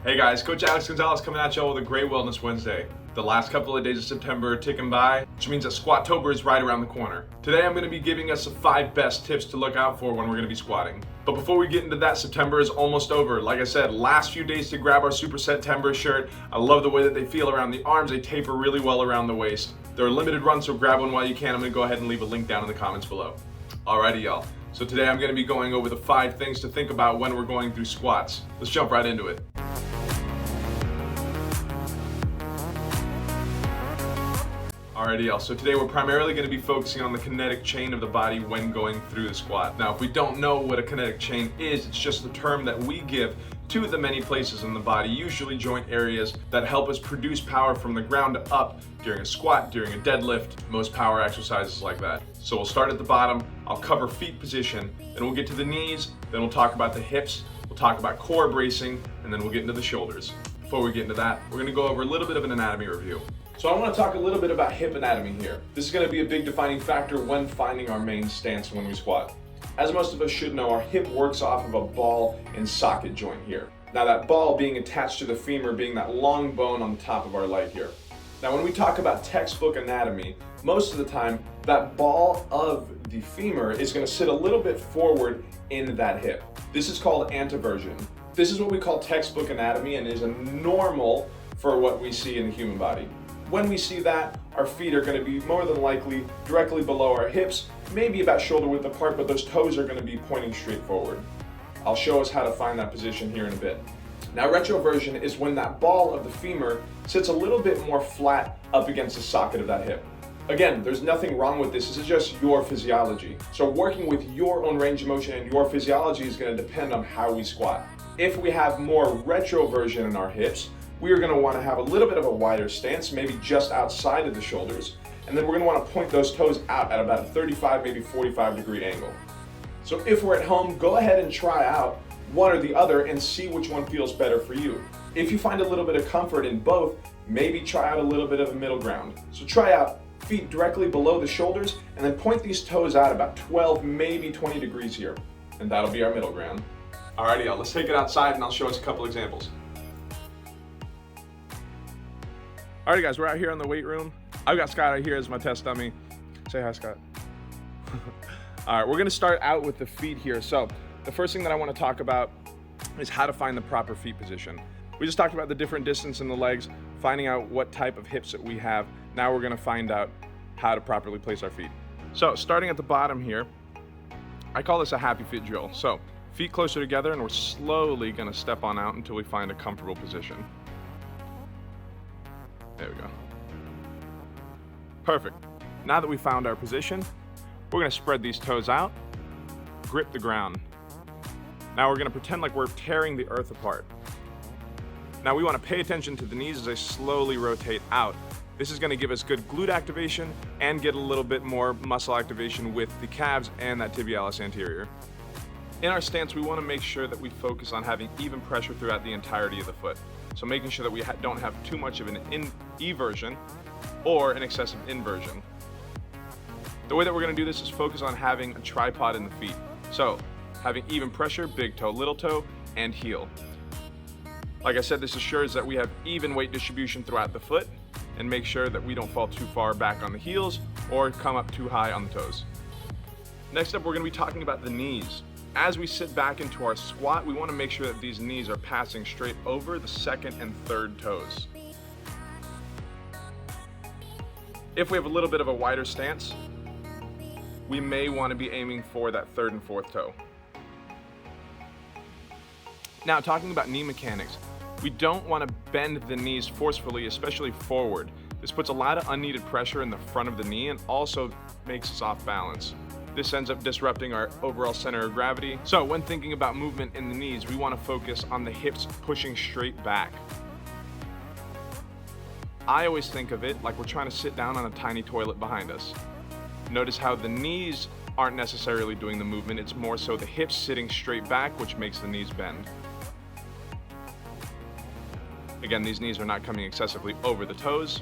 Hey guys, Coach Alex Gonzalez coming at y'all with a great Wellness Wednesday. The last couple of days of September are ticking by, which means that Squattober is right around the corner. Today I'm going to be giving us the 5 best tips to look out for when we're going to be squatting. But before we get into that, September is almost over. Like I said, last few days to grab our Super September shirt. I love the way that they feel around the arms. They taper really well around the waist. They're a limited run, so grab one while you can. I'm going to go ahead and leave a link down in the comments below. Alrighty y'all. So today I'm going to be going over the 5 things to think about when we're going through squats. Let's jump right into it. Alrighty y'all, so today we're primarily going to be focusing on the kinetic chain of the body when going through the squat. Now if we don't know what a kinetic chain is, it's just the term that we give to the many places in the body, usually joint areas, that help us produce power from the ground up during a squat, during a deadlift, most power exercises like that. So we'll start at the bottom, I'll cover feet position, then we'll get to the knees, then we'll talk about the hips, we'll talk about core bracing, and then we'll get into the shoulders. Before we get into that, we're going to go over a little bit of an anatomy review. So I want to talk a little bit about hip anatomy here. This is going to be a big defining factor when finding our main stance when we squat. As most of us should know, our hip works off of a ball and socket joint here. Now that ball being attached to the femur being that long bone on the top of our leg here. Now when we talk about textbook anatomy, most of the time that ball of the femur is going to sit a little bit forward in that hip. This is called anteversion. This is what we call textbook anatomy and is a normal for what we see in the human body. When we see that, our feet are going to be more than likely directly below our hips, maybe about shoulder width apart, but those toes are going to be pointing straight forward. I'll show us how to find that position here in a bit. Now retroversion is when that ball of the femur sits a little bit more flat up against the socket of that hip. Again, there's nothing wrong with this. This is just your physiology. So working with your own range of motion and your physiology is going to depend on how we squat. If we have more retroversion in our hips, we are going to want to have a little bit of a wider stance, maybe just outside of the shoulders. And then we're going to want to point those toes out at about a 35, maybe 45 degree angle. So if we're at home, go ahead and try out one or the other and see which one feels better for you. If you find a little bit of comfort in both, maybe try out a little bit of a middle ground. So try out feet directly below the shoulders and then point these toes out about 12, maybe 20 degrees here. And that'll be our middle ground. Alrighty y'all, let's take it outside and I'll show us a couple examples. Alright guys, we're out here in the weight room. I've got Scott out here as my test dummy. Say hi, Scott. Alright, we're gonna start out with the feet here. So the first thing that I want to talk about is how to find the proper feet position. We just talked about the different distance in the legs, finding out what type of hips that we have. Now we're gonna find out how to properly place our feet. So starting at the bottom here, I call this a happy feet drill. So feet closer together and we're slowly gonna step on out until we find a comfortable position. There we go. Perfect. Now that we found our position, we're going to spread these toes out, grip the ground. Now we're going to pretend like we're tearing the earth apart. Now we want to pay attention to the knees as they slowly rotate out. This is going to give us good glute activation and get a little bit more muscle activation with the calves and that tibialis anterior. In our stance, we want to make sure that we focus on having even pressure throughout the entirety of the foot. So making sure that we don't have too much of an eversion or an excessive inversion. The way that we're going to do this is focus on having a tripod in the feet. So having even pressure, big toe, little toe, and heel. Like I said, this assures that we have even weight distribution throughout the foot and make sure that we don't fall too far back on the heels or come up too high on the toes. Next up, we're going to be talking about the knees. As we sit back into our squat, we want to make sure that these knees are passing straight over the second and third toes. If we have a little bit of a wider stance, we may want to be aiming for that third and fourth toe. Now, talking about knee mechanics, we don't want to bend the knees forcefully, especially forward. This puts a lot of unneeded pressure in the front of the knee and also makes us off balance. This ends up disrupting our overall center of gravity. So when thinking about movement in the knees, we want to focus on the hips pushing straight back. I always think of it like we're trying to sit down on a tiny toilet behind us. Notice how the knees aren't necessarily doing the movement, it's more so the hips sitting straight back, which makes the knees bend. Again, these knees are not coming excessively over the toes.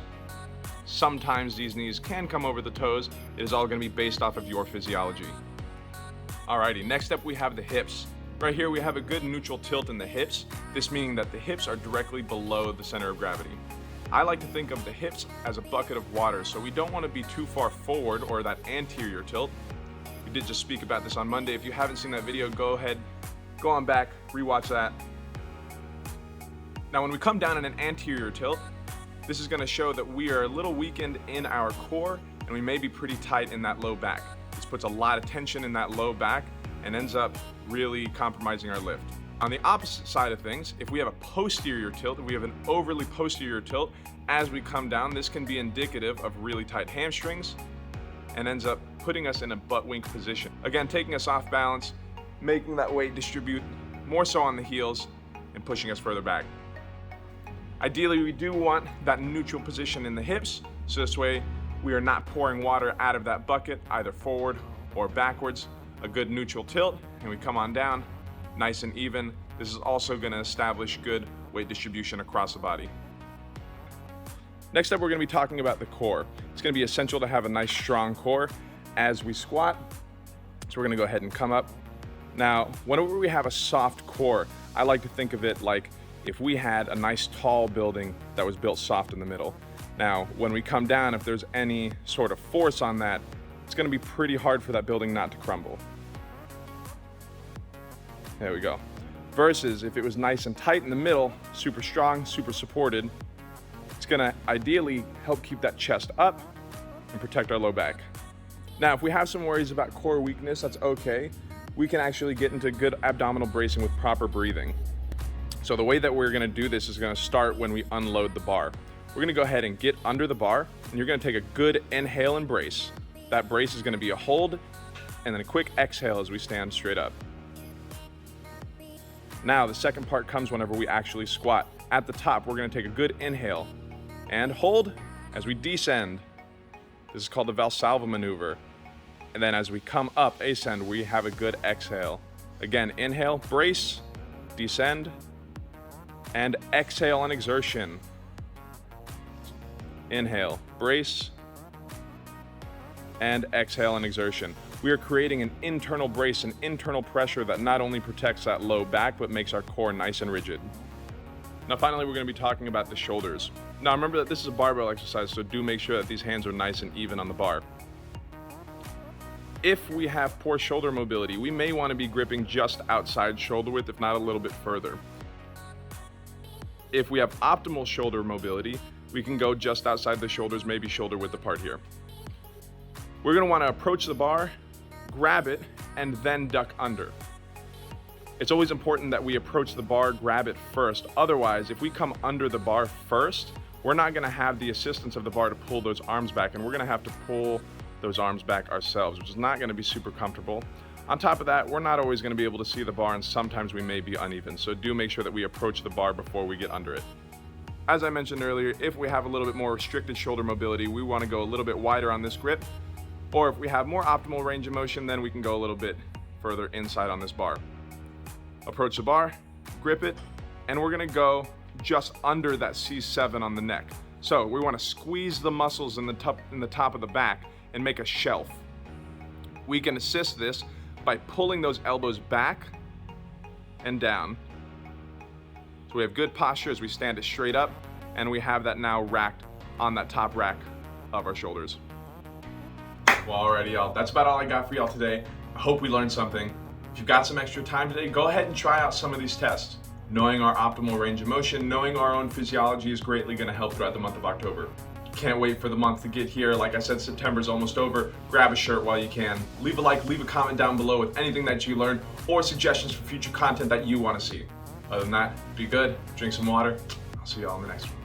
Sometimes these knees can come over the toes. It is all going to be based off of your physiology. Alrighty, next up we have the hips. Right here we have a good neutral tilt in the hips, this meaning that the hips are directly below the center of gravity. I like to think of the hips as a bucket of water, so we don't want to be too far forward or that anterior tilt. We did just speak about this on Monday. If you haven't seen that video, go ahead, go on back, rewatch that. Now when we come down in an anterior tilt, this is going to show that we are a little weakened in our core and we may be pretty tight in that low back. This puts a lot of tension in that low back and ends up really compromising our lift. On the opposite side of things, if we have a posterior tilt, if we have an overly posterior tilt, as we come down, this can be indicative of really tight hamstrings and ends up putting us in a butt wink position. Again, taking us off balance, making that weight distribute more so on the heels and pushing us further back. Ideally, we do want that neutral position in the hips, so this way we are not pouring water out of that bucket, either forward or backwards. A good neutral tilt, and we come on down, nice and even. This is also going to establish good weight distribution across the body. Next up, we're going to be talking about the core. It's going to be essential to have a nice strong core as we squat. So we're going to go ahead and come up. Now, whenever we have a soft core, I like to think of it like if we had a nice tall building that was built soft in the middle. Now, when we come down, if there's any sort of force on that, it's going to be pretty hard for that building not to crumble. There we go. Versus if it was nice and tight in the middle, super strong, super supported, it's going to ideally help keep that chest up and protect our low back. Now, if we have some worries about core weakness, that's okay. We can actually get into good abdominal bracing with proper breathing. So the way that we're going to do this is going to start when we unload the bar. We're going to go ahead and get under the bar, and you're going to take a good inhale and brace. That brace is going to be a hold and then a quick exhale as we stand straight up. Now the second part comes whenever we actually squat. At the top, we're going to take a good inhale and hold as we descend. This is called the Valsalva maneuver. And then as we come up, ascend, we have a good exhale. Again, inhale, brace, descend, and exhale on exertion. Inhale, brace, and exhale and exertion. We are creating an internal brace, an internal pressure that not only protects that low back, but makes our core nice and rigid. Now finally, we're going to be talking about the shoulders. Now remember that this is a barbell exercise, so do make sure that these hands are nice and even on the bar. If we have poor shoulder mobility, we may want to be gripping just outside shoulder width, if not a little bit further. If we have optimal shoulder mobility, we can go just outside the shoulders, maybe shoulder width apart here. We're going to want to approach the bar, grab it, and then duck under. It's always important that we approach the bar, grab it first. Otherwise, if we come under the bar first, we're not going to have the assistance of the bar to pull those arms back, and we're going to have to pull those arms back ourselves, which is not going to be super comfortable. On top of that, we're not always going to be able to see the bar, and sometimes we may be uneven, so do make sure that we approach the bar before we get under it. As I mentioned earlier, if we have a little bit more restricted shoulder mobility, we want to go a little bit wider on this grip. Or if we have more optimal range of motion, then we can go a little bit further inside on this bar. Approach the bar, grip it, and we're going to go just under that C7 on the neck. So we want to squeeze the muscles in the top of the back and make a shelf. We can assist this by pulling those elbows back and down. So we have good posture as we stand it straight up, and we have that now racked on that top rack of our shoulders. Well, alrighty, y'all. That's about all I got for y'all today. I hope we learned something. If you've got some extra time today, go ahead and try out some of these tests. Knowing our optimal range of motion, knowing our own physiology is greatly going to help throughout the month of October. Can't wait for the month to get here. Like I said, September's almost over. Grab a shirt while you can. Leave a like, leave a comment down below with anything that you learned or suggestions for future content that you want to see. Other than that, be good, drink some water. I'll see y'all in the next one.